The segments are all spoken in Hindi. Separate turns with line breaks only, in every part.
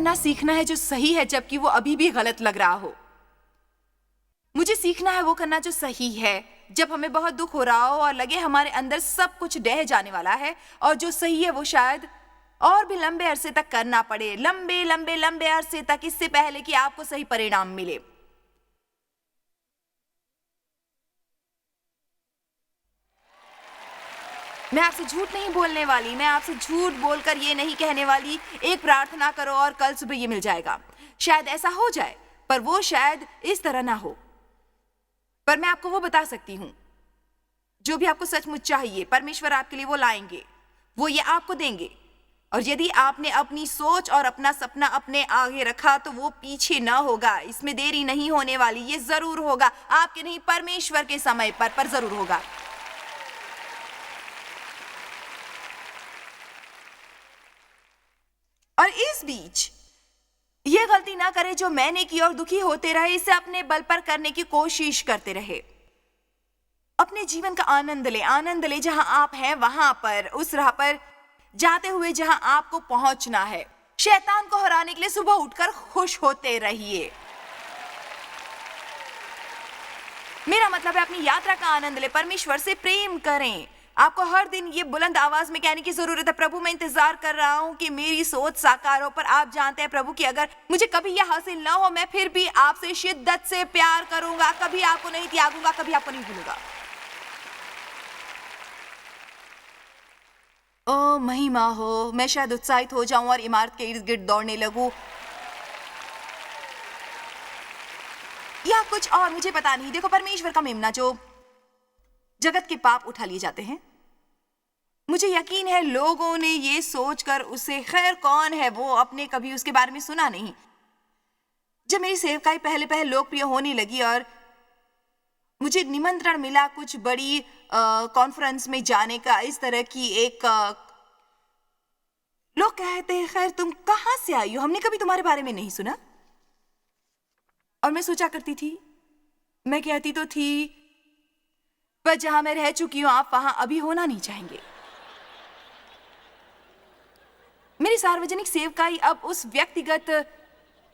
करना सीखना है जो सही है जबकि वो अभी भी गलत लग रहा हो। मुझे सीखना है वो करना जो सही है जब हमें बहुत दुख हो रहा हो और लगे हमारे अंदर सब कुछ ढह जाने वाला है, और जो सही है वो शायद और भी लंबे अरसे तक करना पड़े, लंबे लंबे लंबे अरसे तक, इससे पहले कि आपको सही परिणाम मिले। मैं आपसे झूठ नहीं बोलने वाली, मैं आपसे झूठ बोलकर ये नहीं कहने वाली एक प्रार्थना करो और कल सुबह ये मिल जाएगा। शायद ऐसा हो जाए, पर वो शायद इस तरह ना हो। पर मैं आपको वो बता सकती हूँ, जो भी आपको सचमुच चाहिए परमेश्वर आपके लिए वो लाएंगे, वो ये आपको देंगे। और यदि आपने अपनी सोच और अपना सपना अपने आगे रखा तो वो पीछे ना होगा। इसमें देरी नहीं होने वाली, ये जरूर होगा, आपके नहीं परमेश्वर के समय पर जरूर होगा। और इस बीच ये गलती ना करे जो मैंने की और दुखी होते रहे, इसे अपने बल पर करने की कोशिश करते रहे। अपने जीवन का आनंद ले जहां आप हैं, वहां पर, उस राह पर जाते हुए जहां आपको पहुंचना है। शैतान को हराने के लिए सुबह उठकर खुश होते रहिए। मेरा मतलब है अपनी यात्रा का आनंद ले, परमेश्वर से प्रेम करें। आपको हर दिन ये बुलंद आवाज में कहने की जरूरत है, प्रभु मैं इंतजार कर रहा हूं कि मेरी सोच साकार हो। पर आप जानते हैं प्रभु कि अगर मुझे कभी यह हासिल ना हो, मैं फिर भी आपसे शिद्दत से प्यार करूंगा, कभी आपको नहीं त्यागूंगा, कभी आपको नहीं भूलूंगा। ओ महिमा हो, मैं शायद उत्साहित हो जाऊं और इमारत के इर्द गिर्द दौड़ने लगूं, या कुछ और, मुझे पता नहीं। देखो, परमेश्वर का मेमना जो जगत के पाप उठा लिए जाते हैं, मुझे यकीन है लोगों ने ये सोचकर उसे, खैर कौन है वो, अपने कभी उसके बारे में सुना नहीं। जब मेरी सेवकाई पहले लोकप्रिय होने लगी और मुझे निमंत्रण मिला कुछ बड़ी कॉन्फ्रेंस में जाने का, इस तरह की एक लोग कहते हैं, खैर तुम कहां से आई हो, हमने कभी तुम्हारे बारे में नहीं सुना। और मैं सोचा करती थी, मैं कहती तो थी, पर जहां मैं रह चुकी हूं आप वहां अभी होना नहीं चाहेंगे। मेरी सार्वजनिक सेवकाई अब उस व्यक्तिगत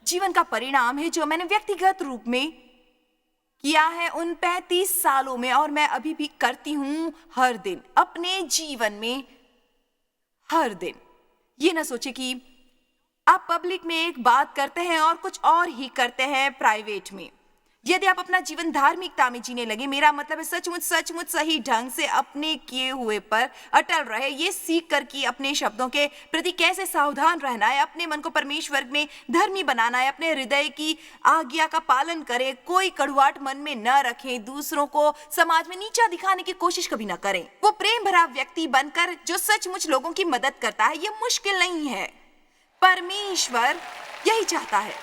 जीवन का परिणाम है जो मैंने व्यक्तिगत रूप में किया है उन 35 सालों में, और मैं अभी भी करती हूं हर दिन अपने जीवन में, हर दिन। ये ना सोचे कि आप पब्लिक में एक बात करते हैं और कुछ और ही करते हैं प्राइवेट में। यदि आप अपना जीवन धार्मिकता में जीने लगे, मेरा मतलब है सचमुच सही ढंग से अपने किए हुए पर अटल रहे, ये सीख कर कि अपने शब्दों के प्रति कैसे सावधान रहना है, अपने मन को परमेश्वर में धर्मी बनाना है, अपने हृदय की आज्ञा का पालन करें, कोई कड़वाहट मन में न रखें, दूसरों को समाज में नीचा दिखाने की कोशिश कभी न करें। वो प्रेम भरा व्यक्ति बनकर जो सचमुच लोगों की मदद करता है, ये मुश्किल नहीं है, परमेश्वर यही चाहता है।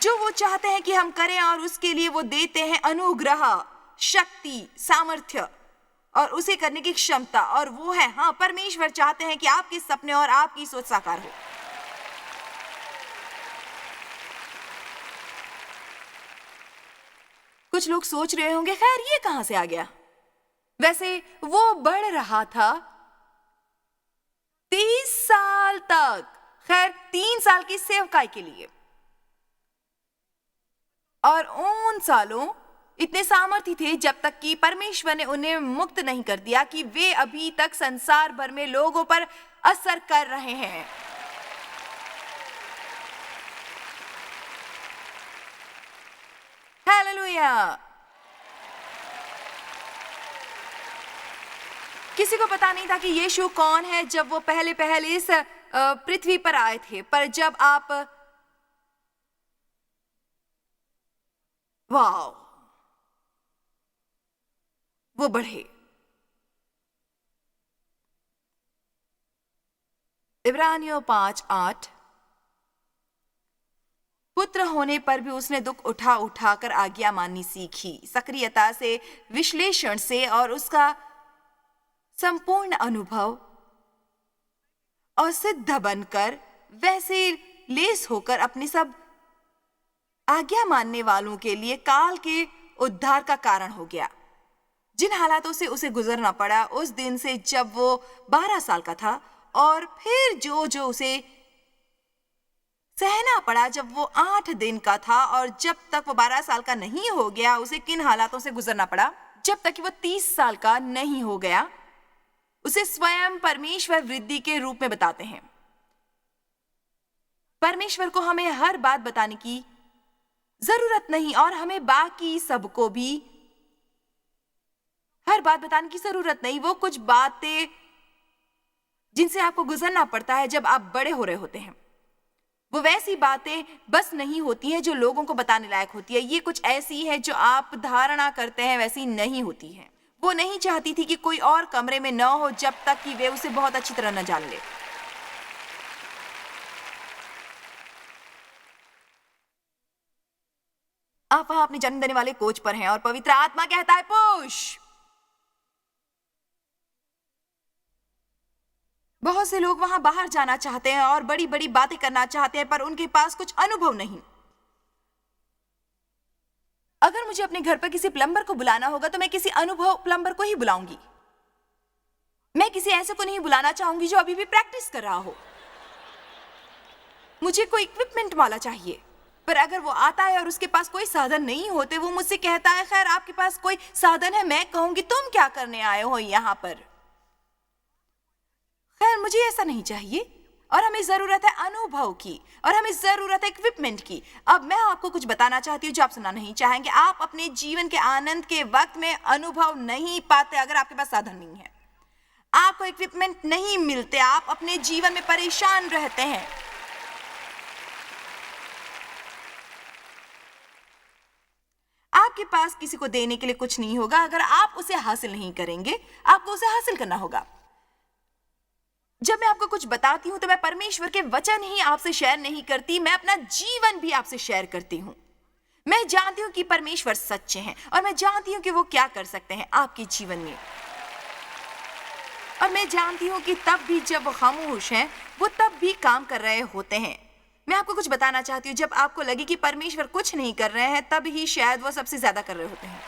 जो वो चाहते हैं कि हम करें, और उसके लिए वो देते हैं अनुग्रह, शक्ति, सामर्थ्य और उसे करने की क्षमता, और वो है, हाँ, परमेश्वर चाहते हैं कि आपके सपने और आपकी सोच साकार हो। कुछ लोग सोच रहे होंगे, खैर ये कहां से आ गया। वैसे वो बढ़ रहा था 30 साल तक, खैर 3 साल की सेवकाई के लिए, और उन सालों इतने सामर्थी थे जब तक कि परमेश्वर ने उन्हें मुक्त नहीं कर दिया कि वे अभी तक संसार भर में लोगों पर असर कर रहे हैं। हालेलुया। किसी को पता नहीं था कि यीशु कौन है जब वो पहले इस पृथ्वी पर आए थे, पर जब आप, वाओ, वो बढ़े। इब्रानियों 5:8, पुत्र होने पर भी उसने दुख उठा कर आज्ञा माननी सीखी, सक्रियता से, विश्लेषण से और उसका संपूर्ण अनुभव, और सिद्ध बनकर वैसे लेस होकर अपने सब आज्ञा मानने वालों के लिए काल के उद्धार का कारण हो गया। जिन हालातों से उसे गुजरना पड़ा उस दिन से जब वो 12 साल का था, और फिर जो जो उसे सहना पड़ा जब वो 8 दिन का था, और जब तक वो 12 साल का नहीं हो गया उसे किन हालातों से गुजरना पड़ा, जब तक कि वो 30 साल का नहीं हो गया, उसे स्वयं परमेश्वर वृद्धि के रूप में बताते हैं। परमेश्वर को हमें हर बात बताने की जरूरत नहीं, और हमें बाकी सबको भी हर बात बताने की जरूरत नहीं। वो कुछ बातें जिनसे आपको गुजरना पड़ता है जब आप बड़े हो रहे होते हैं, वो वैसी बातें बस नहीं होती हैं जो लोगों को बताने लायक होती है। ये कुछ ऐसी है जो आप धारणा करते हैं वैसी नहीं होती है। वो नहीं चाहती थी कि कोई और कमरे में न हो जब तक कि वे उसे बहुत अच्छी तरह न जान ले। आप वहां अपने जन्म देने वाले कोच पर हैं और पवित्र आत्मा कहता है पुश। बहुत से लोग वहां बाहर जाना चाहते हैं और बड़ी बड़ी बातें करना चाहते हैं, पर उनके पास कुछ अनुभव नहीं। अगर मुझे अपने घर पर किसी प्लम्बर को बुलाना होगा तो मैं किसी अनुभव प्लम्बर को ही बुलाऊंगी। मैं किसी ऐसे को नहीं बुलाना चाहूंगी जो अभी भी प्रैक्टिस कर रहा हो। मुझे कोई इक्विपमेंट वाला चाहिए। पर अगर वो आता है और उसके पास कोई साधन नहीं होते, वो मुझसे कहता है खैर आपके पास कोई साधन है, मैं कहूंगी तुम क्या करने आए हो यहाँ पर। खैर मुझे ऐसा नहीं चाहिए, और हमें जरूरत है अनुभव की, और हमें जरूरत है इक्विपमेंट की। अब मैं आपको कुछ बताना चाहती हूँ जो आप सुनना नहीं चाहेंगे। आप अपने जीवन के आनंद के वक्त में अनुभव नहीं पाते अगर आपके पास साधन नहीं है। आपको इक्विपमेंट नहीं मिलते, आप अपने जीवन में परेशान रहते हैं। आपके पास किसी को देने के लिए कुछ नहीं होगा अगर आप उसे हासिल नहीं करेंगे। आपको उसे हासिल करना होगा। जब मैं आपको कुछ बताती हूं तो मैं परमेश्वर के वचन ही आपसे शेयर नहीं करती, मैं अपना जीवन भी आपसे शेयर करती हूं। मैं जानती हूं कि परमेश्वर सच्चे हैं, और मैं जानती हूं कि वो क्या कर सकते हैं आपके जीवन में। और मैं जानती हूं कि तब भी जब वो खामोश हैं, वो तब भी काम कर रहे होते हैं। मैं आपको कुछ बताना चाहती हूँ, जब आपको लगे कि परमेश्वर कुछ नहीं कर रहे हैं, तब ही शायद वो सबसे ज्यादा कर रहे होते हैं।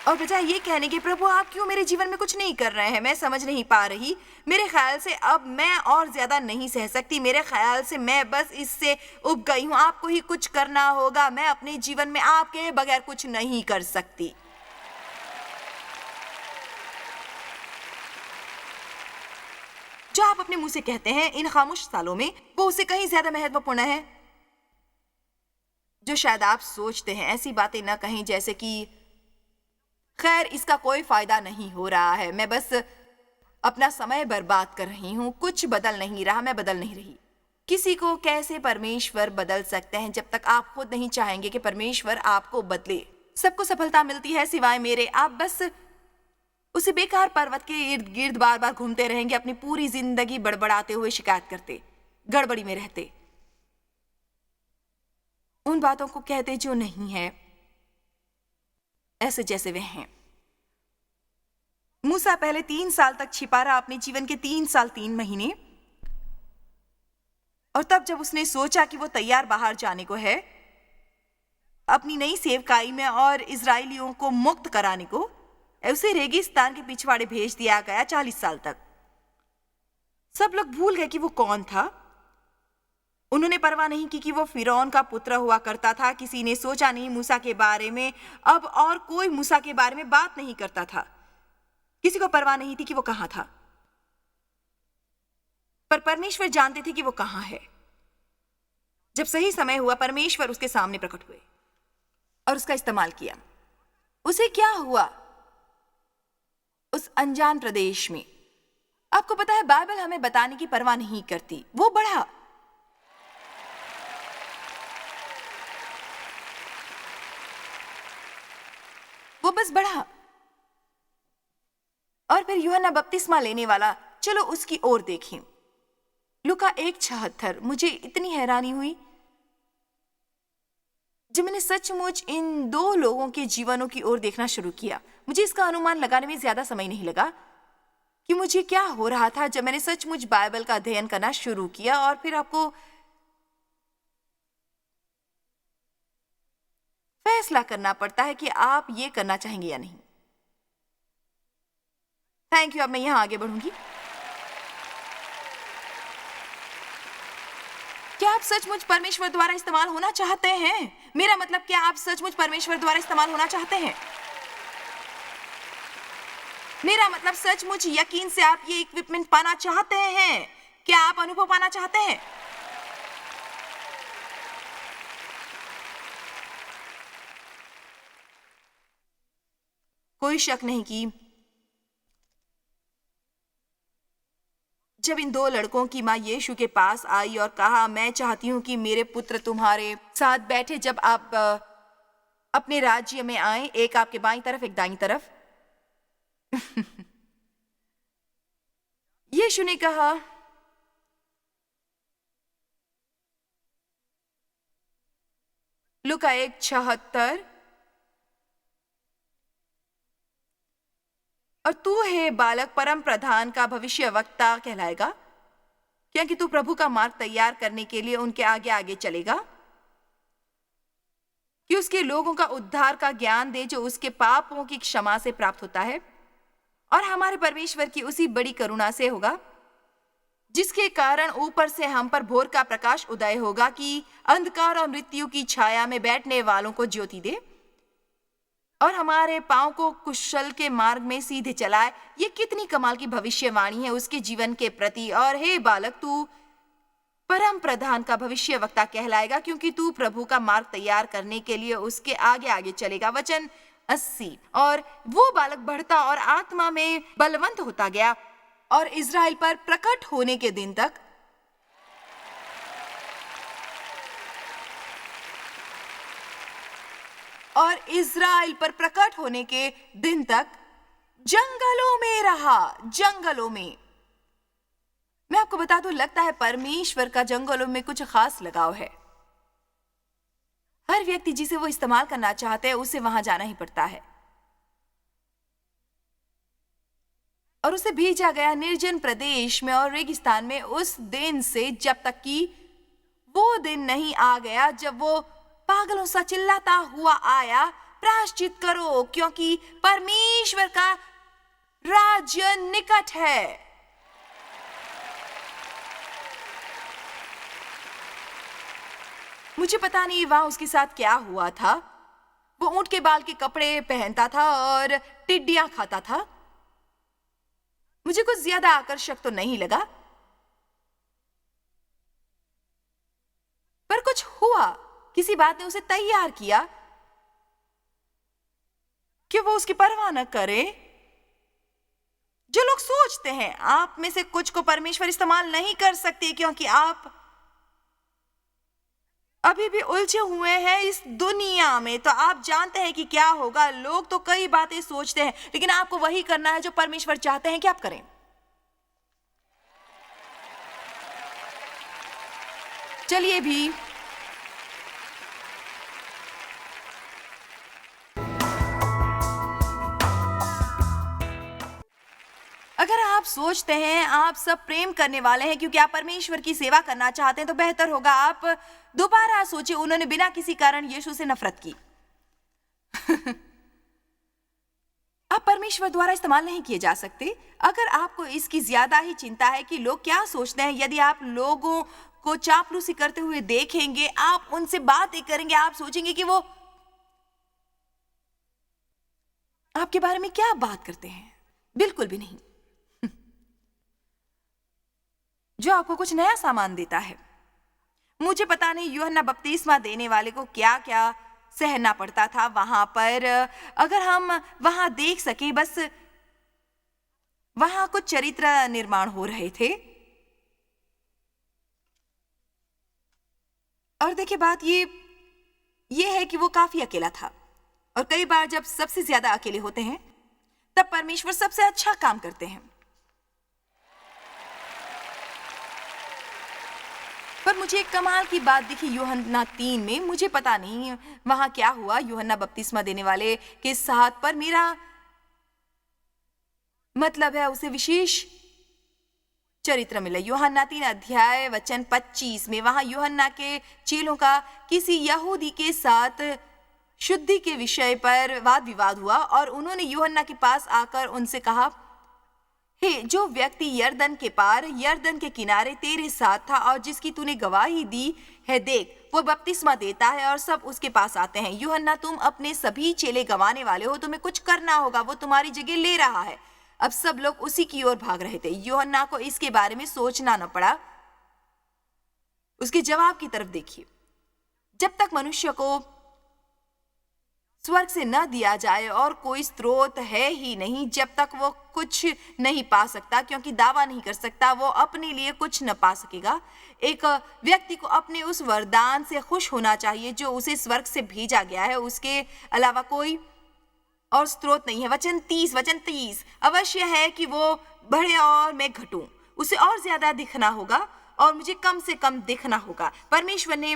और बजाय ये कहने के प्रभु आप क्यों मेरे जीवन में कुछ नहीं कर रहे हैं, मैं समझ नहीं पा रही, मेरे ख्याल से अब मैं और ज्यादा नहीं सह सकती, मेरे ख्याल से मैं बस इससे उब गई हूँ, आपको ही कुछ करना होगा, मैं अपने जीवन में आपके बगैर कुछ नहीं कर सकती। जो आप अपने मुंह से कहते हैं इन खामोश सालों में, वो उससे कहीं ज्यादा महत्वपूर्ण है। जो शायद आप सोचते हैं, ऐसी बातें ना कहें जैसे कि खैर इसका कोई फायदा नहीं हो रहा है, मैं बस अपना समय बर्बाद कर रही हूं, कुछ बदल नहीं रहा, मैं बदल नहीं रही। किसी को कैसे परमेश्वर बदल सकते हैं जब तक आप खुद नहीं चाहेंगे कि परमेश्वर आपको बदले। सबको सफलता मिलती है सिवाय मेरे। आप बस उसी बेकार पर्वत के इर्द गिर्द बार बार घूमते रहेंगे, अपनी पूरी जिंदगी बड़बड़ाते हुए शिकायत करते, गड़बड़ी में रहते, उन बातों को कहते जो नहीं है, ऐसे जैसे वे हैं। मूसा पहले 3 साल तक छिपा रहा, अपने जीवन के 3 साल 3 महीने, और तब जब उसने सोचा कि वो तैयार बाहर जाने को है अपनी नई सेवकाई में और इजरायलियों को मुक्त कराने को, उसे रेगिस्तान के पिछवाड़े भेज दिया गया 40 साल तक। सब लोग भूल गए कि वो कौन था। उन्होंने परवाह नहीं की कि वो फिरौन का पुत्र हुआ करता था। किसी ने सोचा नहीं मूसा के बारे में, अब और कोई मूसा के बारे में बात नहीं करता था। किसी को परवाह नहीं थी कि वो कहां था, पर परमेश्वर जानते थे कि वो कहां है। जब सही समय हुआ, परमेश्वर उसके सामने प्रकट हुए और उसका इस्तेमाल किया। उसे क्या हुआ उस अनजान प्रदेश में? आपको पता है, बाइबल हमें बताने की परवाह नहीं करती। वो बढ़ा, वो बस बढ़ा। और फिर यूहन्ना बपतिस्मा लेने वाला, चलो उसकी ओर देखें। लूका 1:76। मुझे इतनी हैरानी हुई जब मैंने सचमुच इन 2 लोगों के जीवनों की ओर देखना शुरू किया। मुझे इसका अनुमान लगाने में ज्यादा समय नहीं लगा कि मुझे क्या हो रहा था जब मैंने सचमुच बाइबल का अध्ययन करना शुरू किया। और फिर आपको फैसला करना पड़ता है कि आप ये करना चाहेंगे या नहीं। Thank you. अब मैं यहाँ आगे बढ़ूंगी। क्या आप सचमुच परमेश्वर द्वारा इस्तेमाल होना चाहते हैं? मेरा मतलब, क्या आप सचमुच परमेश्वर द्वारा इस्तेमाल होना चाहते हैं? मेरा मतलब सचमुच यकीन से आप ये इक्विपमेंट पाना चाहते हैं? क्या आप अनुभव पाना चाहते हैं? कोई शक नहीं कि जब इन दो लड़कों की माँ यीशु के पास आई और कहा, मैं चाहती हूँ कि मेरे पुत्र तुम्हारे साथ बैठे जब आप अपने राज्य में आए, एक आपके बाईं तरफ, एक दाईं तरफ। यीशु ने कहा, लूका 1:76, और तू है बालक परम प्रधान का भविष्यवक्ता कहलाएगा, क्योंकि तू प्रभु का मार्ग तैयार करने के लिए उनके आगे आगे चलेगा, कि उसके लोगों का उद्धार का ज्ञान दे जो उसके पापों की क्षमा से प्राप्त होता है और हमारे परमेश्वर की उसी बड़ी करुणा से होगा, जिसके कारण ऊपर से हम पर भोर का प्रकाश उदय होगा, कि अंधकार और मृत्यु की छाया में बैठने वालों को ज्योति दे और हमारे पांव को कुशल के मार्ग में सीधे चलाए। ये कितनी कमाल की भविष्यवाणी है उसके जीवन के प्रति। और हे बालक, तू परम प्रधान का भविष्यवक्ता कहलाएगा, क्योंकि तू प्रभु का मार्ग तैयार करने के लिए उसके आगे आगे चलेगा। वचन 80। और वो बालक बढ़ता और आत्मा में बलवंत होता गया और इज़राइल पर प्रकट होने के दिन तक जंगलों में रहा। जंगलों में, मैं आपको बता दूं, लगता है परमेश्वर का जंगलों में कुछ खास लगाव है। हर व्यक्ति जिसे वो इस्तेमाल करना चाहते हैं उसे वहां जाना ही पड़ता है, और उसे भेजा गया निर्जन प्रदेश में और रेगिस्तान में उस दिन से जब तक कि वो दिन नहीं आ गया जब वो पागलों सा चिल्लाता हुआ आया, प्रायश्चित करो क्योंकि परमेश्वर का राज्य निकट है। मुझे पता नहीं वहां उसके साथ क्या हुआ था। वो ऊंट के बाल के कपड़े पहनता था और टिड्डियां खाता था। मुझे कुछ ज्यादा आकर्षक तो नहीं लगा, पर कुछ हुआ। किसी बात ने उसे तैयार किया कि वो उसकी परवाह न करे। जो लोग सोचते हैं आप में से कुछ को परमेश्वर इस्तेमाल नहीं कर सकते क्योंकि आप अभी भी उलझे हुए हैं इस दुनिया में, तो आप जानते हैं कि क्या होगा। लोग तो कई बातें सोचते हैं, लेकिन आपको वही करना है जो परमेश्वर चाहते हैं कि आप करें। चलिए भी अगर आप सोचते हैं आप सब प्रेम करने वाले हैं क्योंकि आप परमेश्वर की सेवा करना चाहते हैं, तो बेहतर होगा आप दोबारा सोचिए। उन्होंने बिना किसी कारण यीशु से नफरत की। आप परमेश्वर द्वारा इस्तेमाल नहीं किए जा सकते। अगर आपको इसकी ज्यादा ही चिंता है कि लोग क्या सोचते हैं, यदि आप लोगों को चापलूसी करते हुए देखेंगे, आप उनसे बातें करेंगे, आप सोचेंगे कि वो आपके बारे में क्या बात करते हैं। बिल्कुल भी नहीं। जो आपको कुछ नया सामान देता है। मुझे पता नहीं यूहन्ना बपतिस्मा देने वाले को क्या क्या सहना पड़ता था वहां पर। अगर हम वहां देख सकें, बस वहां कुछ चरित्र निर्माण हो रहे थे। और देखिए, बात ये है कि वो काफी अकेला था, और कई बार जब सबसे ज्यादा अकेले होते हैं तब परमेश्वर सबसे अच्छा काम करते हैं। पर मुझे एक कमाल की बात दिखी यूहन्ना 3 में। मुझे पता नहीं वहां क्या हुआ यूहन्ना बपतिस्मा देने वाले के साथ, पर मेरा मतलब है उसे विशेष चरित्र मिला। यूहन्ना 3 अध्याय वचन 25 में वहां यूहन्ना के चेलों का किसी यहूदी के साथ शुद्धि के विषय पर वाद विवाद हुआ, और उन्होंने यूहन्ना के पास आकर उनसे कहा, हे, जो व्यक्ति यरदन के पार, यरदन के किनारे तेरे साथ था और जिसकी तूने गवाही दी है, देख वो बपतिस्मा देता है और सब उसके पास आते हैं। यूहन्ना, तुम अपने सभी चेले गंवाने वाले हो, तुम्हें कुछ करना होगा, वो तुम्हारी जगह ले रहा है। अब सब लोग उसी की ओर भाग रहे थे। यूहन्ना को इसके बारे में सोचना न पड़ा। उसके जवाब की तरफ देखिए। जब तक मनुष्य को स्वर्ग से न दिया जाए और कोई स्रोत है ही नहीं, जब तक वो कुछ नहीं पा सकता, क्योंकि दावा नहीं कर सकता, वो अपने लिए कुछ न पा सकेगा। एक व्यक्ति को अपने उस वरदान से खुश होना चाहिए जो उसे स्वर्ग से भेजा गया है। उसके अलावा कोई और स्रोत नहीं है। वचन 30 अवश्य है कि वो बढ़े और मैं घटूं। उसे और ज्यादा दिखना होगा और मुझे कम से कम दिखना होगा। परमेश्वर ने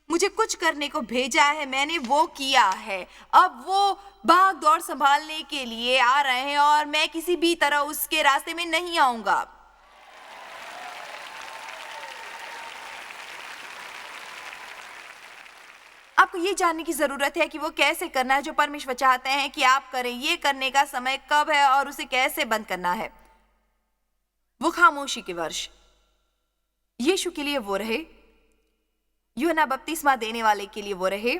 मुझे कुछ करने को भेजा है, मैंने वो किया है। अब वो भाग दौड़ संभालने के लिए आ रहे हैं और मैं किसी भी तरह उसके रास्ते में नहीं आऊंगा। आपको ये जानने की जरूरत है कि वो कैसे करना है जो परमेश्वर चाहते हैं कि आप करें। ये करने का समय कब है और उसे कैसे बंद करना है। वो खामोशी के वर्ष यीशु के लिए वो रहे, यूहन्ना बपतिस्मा देने वाले के लिए वो रहे,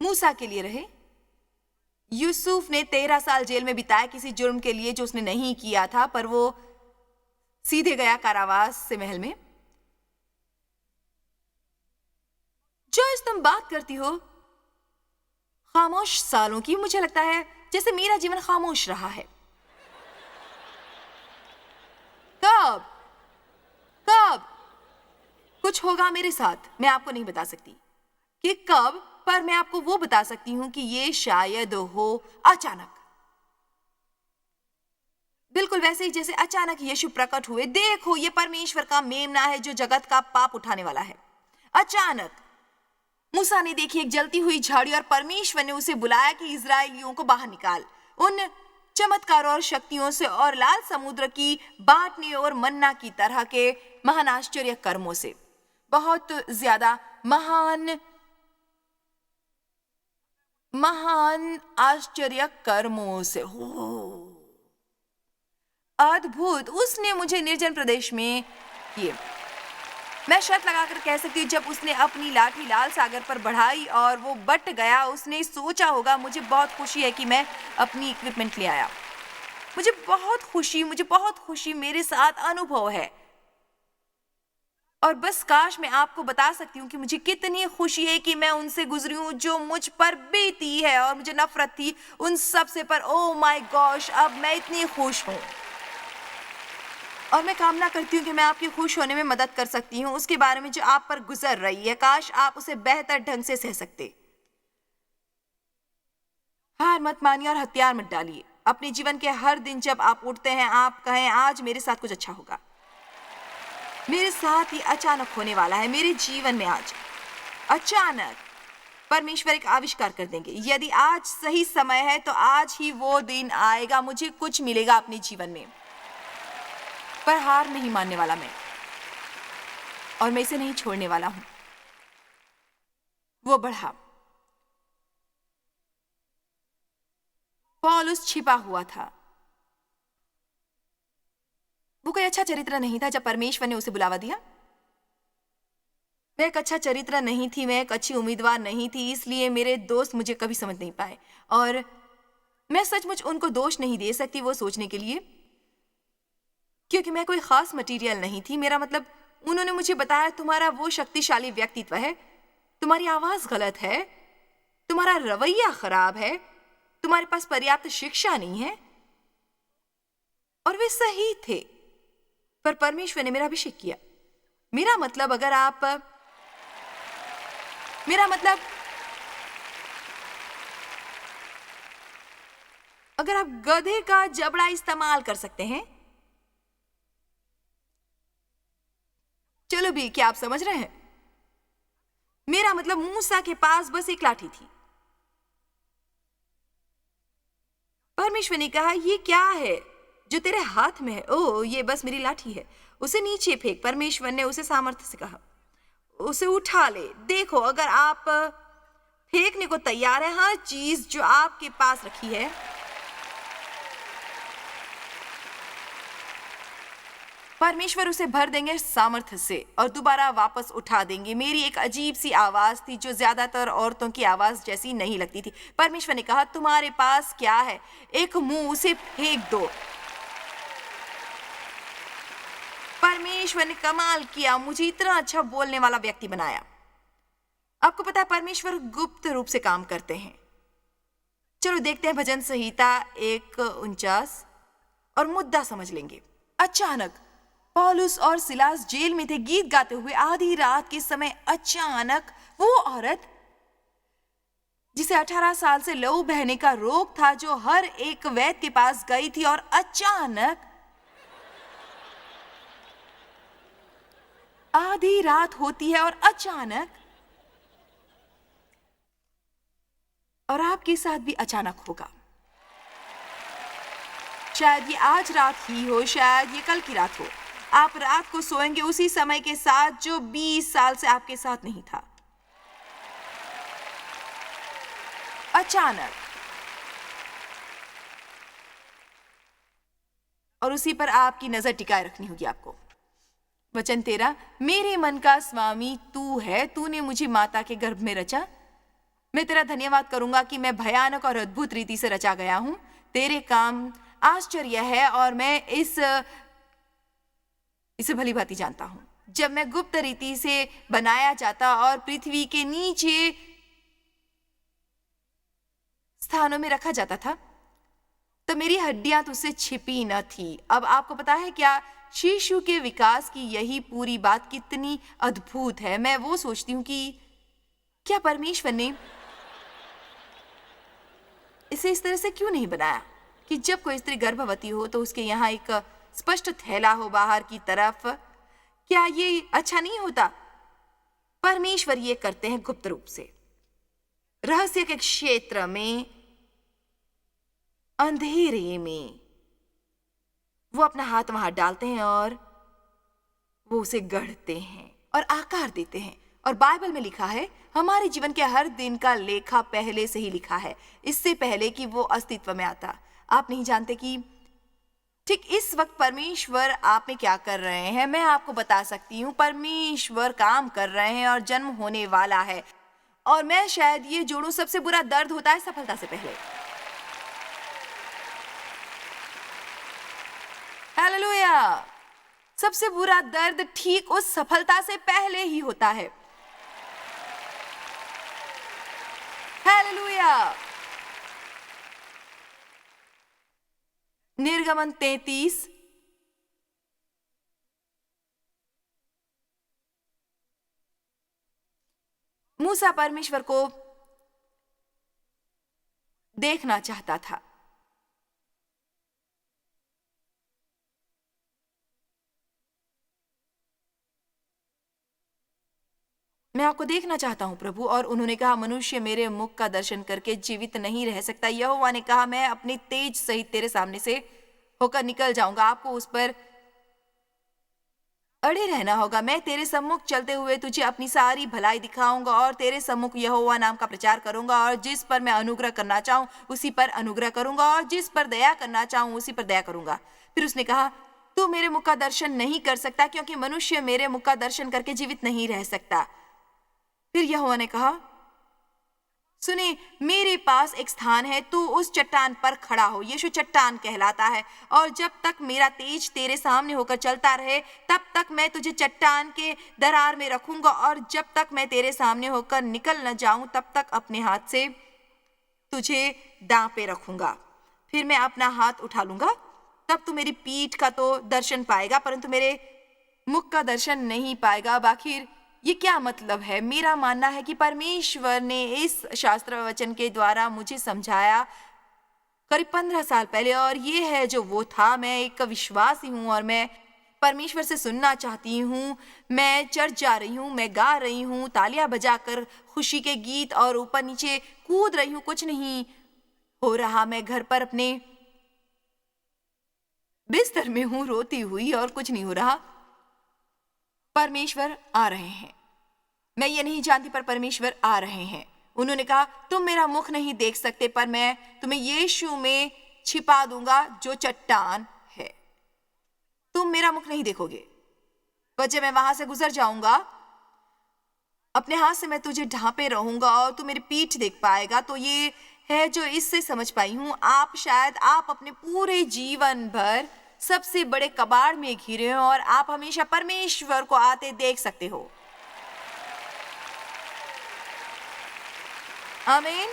मूसा के लिए रहे। यूसुफ ने 13 साल जेल में बिताया किसी जुर्म के लिए जो उसने नहीं किया था, पर वो सीधे गया कारावास से महल में। जॉयस, तुम बात करती हो खामोश सालों की। मुझे लगता है जैसे मेरा जीवन खामोश रहा है। कब कब कुछ होगा मेरे साथ, मैं आपको नहीं बता सकती कि कब, पर मैं आपको वो बता सकती हूं कि ये शायद हो अचानक, बिल्कुल वैसे ही जैसे अचानक यीशु प्रकट हुए। देखो, ये परमेश्वर का मेमना है जो जगत का पाप उठाने वाला है। अचानक मूसा ने देखी एक जलती हुई झाड़ी और परमेश्वर ने उसे बुलाया कि इजराइलियों को बाहर निकाल उन चमत्कारों और शक्तियों से और लाल समुद्र की बांटने और मन्ना की तरह के महान आश्चर्य कर्मों से, बहुत ज्यादा महान आश्चर्य कर्मों से। हो अद्भुत, उसने मुझे निर्जन प्रदेश में किए। मैं शर्त लगाकर कह सकती हूँ, जब उसने अपनी लाठी लाल सागर पर बढ़ाई और वो बट गया, उसने सोचा होगा मुझे बहुत खुशी है कि मैं अपनी इक्विपमेंट ले आया। मुझे बहुत खुशी मेरे साथ अनुभव है। और बस काश मैं आपको बता सकती हूँ कि मुझे कितनी खुशी है कि मैं उनसे गुजरी हूँ जो मुझ पर बीती है और मुझे नफरत थी उन सब से, पर ओ माय गॉश, अब मैं इतनी खुश हूँ। और मैं कामना करती हूँ कि मैं आपके खुश होने में मदद कर सकती हूँ उसके बारे में जो आप पर गुजर रही है। काश आप उसे बेहतर ढंग से सह सकते। हार मत मानिए और हथियार मत डालिए। अपने जीवन के हर दिन जब आप उठते हैं, आप कहें आज मेरे साथ कुछ अच्छा होगा। मेरे साथ ही अचानक होने वाला है। मेरे जीवन में आज अचानक परमेश्वर एक आविष्कार कर देंगे। यदि आज सही समय है तो आज ही वो दिन आएगा, मुझे कुछ मिलेगा अपने जीवन में। पर हार नहीं मानने वाला मैं, और मैं इसे नहीं छोड़ने वाला हूं। वो बढ़ा। पौलुस छिपा हुआ था। वो कोई अच्छा चरित्र नहीं था जब परमेश्वर ने उसे बुलावा दिया। मैं एक अच्छा चरित्र नहीं थी, मैं एक अच्छी उम्मीदवार नहीं थी, इसलिए मेरे दोस्त मुझे कभी समझ नहीं पाए। और मैं सचमुच उनको दोष नहीं दे सकती वो सोचने के लिए, क्योंकि मैं कोई खास मटेरियल नहीं थी। मेरा मतलब, उन्होंने मुझे बताया तुम्हारा वो शक्तिशाली व्यक्तित्व है, तुम्हारी आवाज गलत है, तुम्हारा रवैया खराब है, तुम्हारे पास पर्याप्त शिक्षा नहीं है। और वे सही थे, पर परमेश्वर ने मेरा अभिषेक किया। मेरा मतलब अगर आप गधे का जबड़ा इस्तेमाल कर सकते हैं, चलो भी, क्या आप समझ रहे हैं? मेरा मतलब मूसा के पास बस एक लाठी थी। परमेश्वर ने कहा, ये क्या है जो तेरे हाथ में है? ओह, ये बस मेरी लाठी है, उसे नीचे फेंक। परमेश्वर ने उसे सामर्थ्य से कहा, उसे उठा ले। देखो, अगर आप फेंकने को तैयार है हर चीज जो आपके पास रखी है, परमेश्वर उसे भर देंगे सामर्थ्य से और दोबारा वापस उठा देंगे। मेरी एक अजीब सी आवाज थी जो ज्यादातर औरतों की आवाज जैसी नहीं लगती थी। परमेश्वर ने कहा, तुम्हारे पास क्या है? एक मुंह, उसे फेंक दो। परमेश्वर ने कमाल किया, मुझे इतना अच्छा बोलने वाला व्यक्ति बनाया। आपको पता है परमेश्वर गुप्त रूप से काम करते हैं। चलो देखते हैं भजन संहिता 1:49 और मुद्दा समझ लेंगे। अचानक पौलुस और सिलास जेल में थे, गीत गाते हुए। आधी रात के समय अचानक वो औरत जिसे 18 साल से लहू बहने का रोग था, जो हर एक वैद्य के पास गई थी, और अचानक आधी रात होती है और अचानक, और आपके साथ भी अचानक होगा। शायद ये आज रात ही हो, शायद ये कल की रात हो। आप रात को सोएंगे उसी समय के साथ जो 20 साल से आपके साथ नहीं था। अचानक, और उसी पर आपकी नजर टिकाए रखनी होगी आपको। वचन 13, मेरे मन का स्वामी तू है, तूने मुझे माता के गर्भ में रचा। मैं तेरा धन्यवाद करूंगा कि मैं भयानक और अद्भुत रीति से रचा गया हूं। तेरे काम आश्चर्य है और मैं इसे भली भांति जानता हूं। जब मैं गुप्त रीति से बनाया जाता और पृथ्वी के नीचे स्थानों में रखा जाता था, तो मेरी हड्डियां तुझसे छिपी न थी। अब आपको पता है क्या शिशु के विकास की यही पूरी बात कितनी अद्भुत है। मैं वो सोचती हूं कि क्या परमेश्वर ने इसे इस तरह से क्यों नहीं बनाया कि जब कोई स्त्री गर्भवती हो तो उसके यहाँ एक स्पष्ट थैला हो बाहर की तरफ। क्या ये अच्छा नहीं होता? परमेश्वर ये करते हैं गुप्त रूप से, रहस्य के क्षेत्र में, अंधेरे में। वो अपना हाथ वहां डालते हैं और वो उसे गढ़ते हैं और आकार देते हैं। और बाइबल में लिखा है, हमारे जीवन के हर दिन का लेखा पहले से ही लिखा है, इससे पहले कि वो अस्तित्व में आता। आप नहीं जानते कि ठीक इस वक्त परमेश्वर आप में क्या कर रहे हैं। मैं आपको बता सकती हूँ, परमेश्वर काम कर रहे हैं और जन्म होने वाला है। और मैं शायद ये जोड़ूं, सबसे बुरा दर्द होता है सफलता से पहले। हालेलुया! सबसे बुरा दर्द ठीक उस सफलता से पहले ही होता है। हालेलुया! निर्गमन 33 मूसा परमेश्वर को देखना चाहता था। मैं आपको देखना चाहता हूं प्रभु। और उन्होंने कहा, मनुष्य मेरे मुख का दर्शन करके जीवित नहीं रह सकता। यहोवा ने कहा, मैं अपने तेज सहित तेरे सामने से होकर निकल जाऊंगा। आपको उस पर अड़े रहना होगा। मैं तेरे सम्मुख चलते हुए तुझे अपनी सारी भलाई दिखाऊंगा और तेरे सम्मुख यहोवा नाम का प्रचार करूंगा। और जिस पर मैं अनुग्रह करना चाहूं उसी पर अनुग्रह करूंगा, और जिस पर दया करना चाहूं उसी पर दया करूंगा। फिर उसने कहा, तू मेरे मुख का दर्शन नहीं कर सकता, क्योंकि मनुष्य मेरे मुख का दर्शन करके जीवित नहीं रह सकता। फिर यहोवा ने कहा, सुने, मेरे पास एक स्थान है, तू उस चट्टान पर खड़ा हो। यीशु चट्टान कहलाता है। और जब तक मेरा तेज तेरे सामने होकर चलता रहे, तब तक मैं तुझे चट्टान के दरार में रखूंगा, और जब तक मैं तेरे सामने होकर निकल न जाऊं, तब तक अपने हाथ से तुझे दांव पे रखूंगा। फिर मैं अपना हाथ उठा लूंगा, तब तू मेरी पीठ का तो दर्शन पाएगा, परंतु मेरे मुख का दर्शन नहीं पाएगा। अब आखिर ये क्या मतलब है? मेरा मानना है कि परमेश्वर ने इस शास्त्र वचन के द्वारा मुझे समझाया करीब 15 साल पहले, और ये है जो वो था। मैं एक विश्वासी हूँ और मैं परमेश्वर से सुनना चाहती हूँ। मैं चर्च जा रही हूँ, मैं गा रही हूँ, तालियां बजाकर खुशी के गीत और ऊपर नीचे कूद रही हूँ। कुछ नहीं हो रहा। मैं घर पर अपने बिस्तर में हूँ रोती हुई, और कुछ नहीं हो रहा। परमेश्वर आ रहे हैं। मैं ये नहीं जानती, पर परमेश्वर आ रहे हैं। उन्होंने कहा, तुम मेरा मुख नहीं देख सकते, पर मैं तुम्हें यीशु में छिपा दूंगा जो चट्टान है। तुम मेरा मुख नहीं देखोगे, पर जब मैं वहां से गुजर जाऊंगा, अपने हाथ से मैं तुझे ढांपे रहूंगा और तू मेरी पीठ देख पाएगा। तो ये है जो इससे समझ पाई हूं। आप अपने पूरे जीवन भर सबसे बड़े कबाड़ में घिरे हो और आप हमेशा परमेश्वर को आते देख सकते हो। आमीन।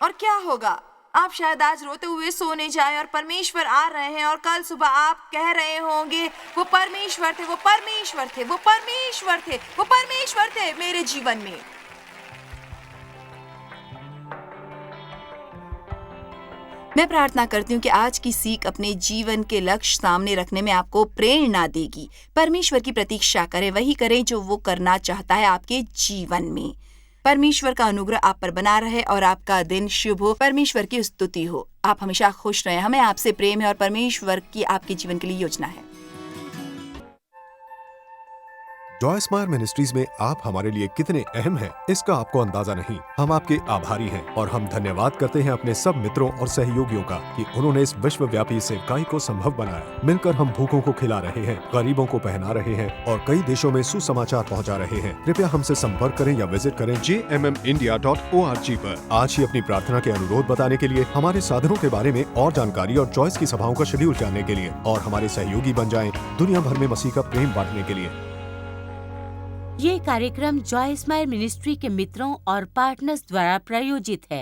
और क्या होगा? आप शायद आज रोते हुए सोने जाएं और परमेश्वर आ रहे हैं और कल सुबह आप कह रहे होंगे, वो परमेश्वर थे, वो परमेश्वर थे, वो परमेश्वर थे, वो परमेश्वर थे मेरे जीवन में। मैं प्रार्थना करती हूँ कि आज की सीख अपने जीवन के लक्ष्य सामने रखने में आपको प्रेरणा देगी। परमेश्वर की प्रतीक्षा करें, वही करें जो वो करना चाहता है आपके जीवन में। परमेश्वर का अनुग्रह आप पर बना रहे और आपका दिन शुभ हो। परमेश्वर की स्तुति हो। आप हमेशा खुश रहें। हमें आपसे प्रेम है और परमेश्वर की आपके जीवन के लिए योजना है।
जॉय स्माइल मिनिस्ट्रीज में आप हमारे लिए कितने अहम हैं, इसका आपको अंदाजा नहीं। हम आपके आभारी हैं और हम धन्यवाद करते हैं अपने सब मित्रों और सहयोगियों का कि उन्होंने इस विश्वव्यापी सेवकाई को संभव बनाया। मिलकर हम भूखों को खिला रहे हैं, गरीबों को पहना रहे हैं और कई देशों में सुसमाचार पहुंचा रहे हैं। कृपया हमसे संपर्क करें या विजिट करें jmmindia.org पर। आज ही अपनी प्रार्थना के अनुरोध बताने के लिए, हमारे साधनों के बारे में और जानकारी और जॉयस की सभाओं का शेड्यूल जानने के लिए और हमारे सहयोगी बन जाएं दुनिया भर में मसीह का प्रेम बांटने के लिए।
ये कार्यक्रम जॉय स्माइल मिनिस्ट्री के मित्रों और पार्टनर्स द्वारा प्रायोजित है।